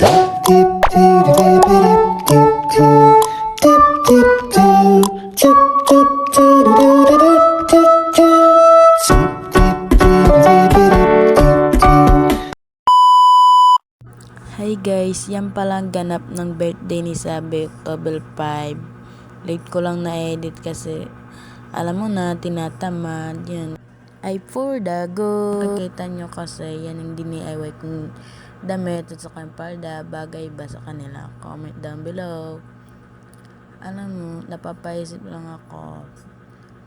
Hi guys, yan palang ganap ng birthday ni Sabi, October 5. Late ko lang na-edit kasi alam mo na, tinatamad yan. Ay for the go. Nakikita nyo kasi yan yung DIY kong damit at saka yung palda. Bagay ba sa kanila? Comment down below. Alam mo, napapaisip lang ako.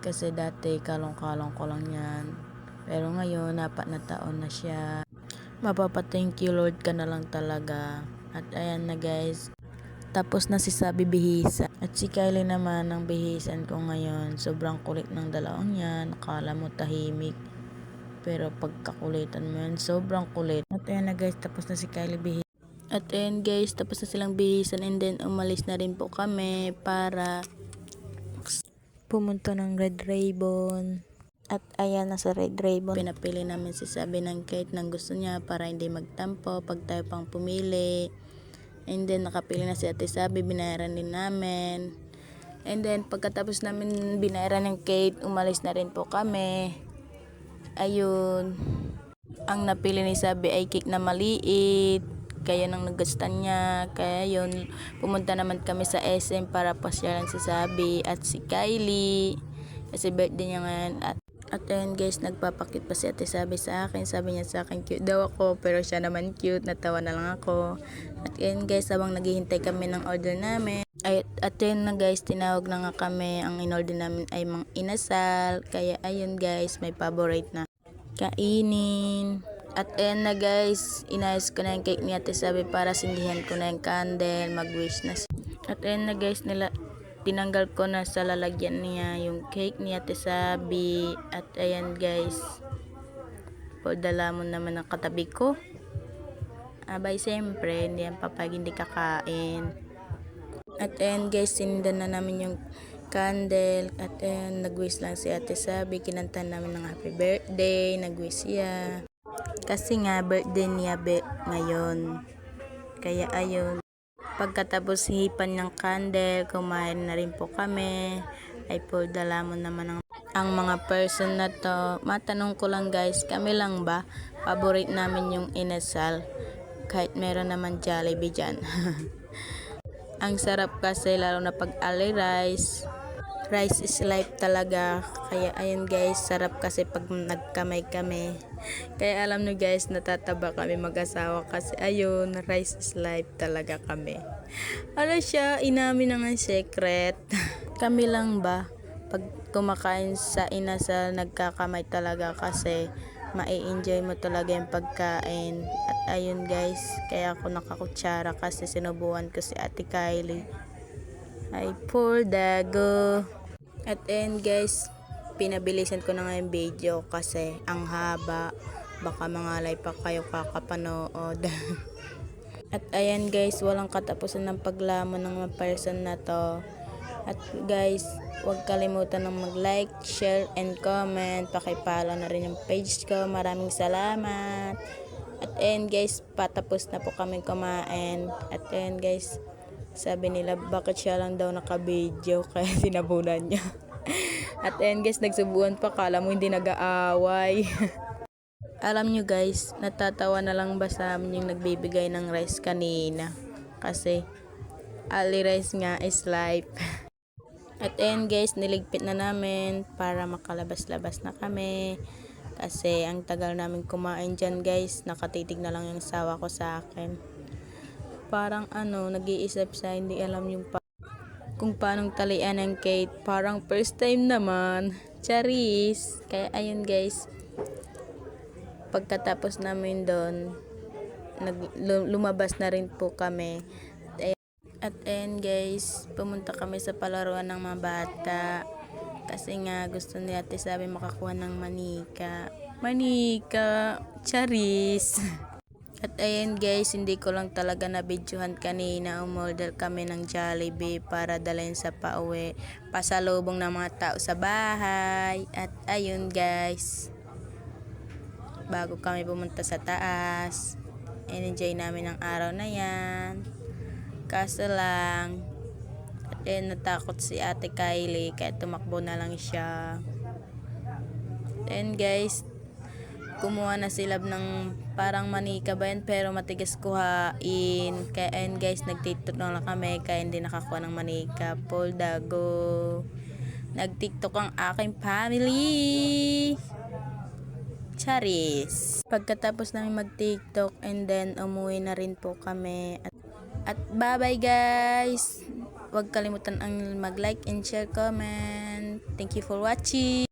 Kasi dati kalong-kalong ko lang yan. Pero ngayon, 4 na taon na siya. Mapapa-thank you Lord ka na lang talaga. At ayan na guys. Tapos na si Sabi bihisa. At si Kylie naman ang bihisan ko ngayon. Sobrang kulit ng dalawang yan. Akala mo tahimik. Pero pagkakulitan mo yan, sobrang kulit. At ayan na guys, tapos na si Kylie bihisan. At ayan guys, tapos na silang bihisan. And then umalis na rin po kami para pumunta ng Red Ribbon. At ayan na sa Red Ribbon. Pinapili namin si Sabi ng cake ng gusto niya para hindi magtampo pag tayo pang pumili. And then nakapili na si Ate Sabi, binayaran din namin. And then pagkatapos namin binayaran ng cake, umalis na rin po kami. Ayun. Ang napili ni Sabi ay cake na maliit. Kaya nang nagustan niya. Kaya yun, pumunta naman kami sa SM para pasyalan si Sabi at si Kylie. Kasi birthday niya ngayon. At ayun guys, nagpapakit pa si Ate Sabi sa akin. Sabi niya sa akin, cute daw ako. Pero siya naman cute, natawa na lang ako. At ayun guys, habang naghihintay kami ng order namin. At ayun na guys, tinawag na nga kami. Ang in-order namin ay mang inasal. Kaya ayun guys, may favorite na kainin. At ayun na guys, inayos ko na yung cake ni Ate Sabi para sindihan ko na yung candle, mag-wish na. At ayun na guys, tinanggal ko na sa lalagyan niya yung cake ni Ate Sabi. At ayan guys, padala mo naman ang katabi ko. Abay siyempre, hindi yan papag hindi kakain. At ayan guys, sinundan na namin yung candle. At ayan, nag-wish lang si Ate Sabi. Kinantahan namin ng happy birthday, nag-wish siya. Kasi nga, birthday niya ngayon. Kaya ayun. Pagkatapos hipan ng candle, kumain na rin po kami. Ay po, dala mo naman ang mga person na to. Matanong ko lang guys, kami lang ba? Favorite namin yung inasal. Kahit meron naman Jollibee dyan. Ang sarap kasi, lalo na pag ali rice. Rice is life talaga. Kaya ayun guys, sarap kasi pag nagkamay kami. Kaya alam nyo guys, natataba kami mag-asawa kasi ayun, rice is life talaga kami. Ano siya, inamin na nga secret. Kami lang ba? Pag kumakain sa inasal, nagkakamay talaga kasi mai-enjoy mo talaga yung pagkain. At ayun guys, kaya ako nakakutsara kasi sinubuan ko si Ate Kylie. Ay poor dago. At ayun guys, pinabilisan ko na nga yung video kasi ang haba. Baka mangalay pa kayo kakapanood. At ayan guys, walang katapusan ng paglamon ng mga person na to. At guys, huwag kalimutan ng mag-like, share, and comment. Pakipollow na rin yung page ko. Maraming salamat. At ayan guys, patapos na po kami kumain. At ayan guys, sabi nila, bakit siya lang daw naka-video? Kaya sinabunan niya. At ayan guys, nagsubuan pa. Kala mo hindi nag-aaway. Alam nyo guys, natatawa na lang ba sa amin yung nagbibigay ng rice kanina? Kasi, ali rice nga is life. At ayan guys, niligpit na namin para makalabas-labas na kami. Kasi ang tagal namin kumain dyan guys, nakatitig na lang yung sawa ko sa akin. Parang nag-iisip sa hindi alam yung kung paanong talian ng cake. Parang first time naman. Charis. Kaya ayun guys, pagkatapos namin doon, lumabas na rin po kami. At ayan guys, pumunta kami sa palaruan ng mga bata. Kasi nga gusto ni Ate Sabi makakuha ng manika. Manika. Charis. At ayan guys, hindi ko lang talaga na-videohan kanina. Umorder kami ng Jollibee para dalhin sa pauwi. Pasalubong ng mga tao sa bahay. At ayun guys, bago kami pumunta sa taas, enjoy namin ang araw na yan. Kaso lang, natakot si Ate Kylie kaya tumakbo na lang siya. Then guys, kumuha na sila ng parang manika ba yan, pero matigas kuhain. Kaya ayun guys, nag-tiktok na lang kami kaya hindi nakakuha ng manika. Paul Dago. Nag-tiktok ang aking family. Charis. Pagkatapos namin mag-tiktok and then umuwi na rin po kami. At bye-bye guys. Huwag kalimutan ang mag-like and share, comment. Thank you for watching.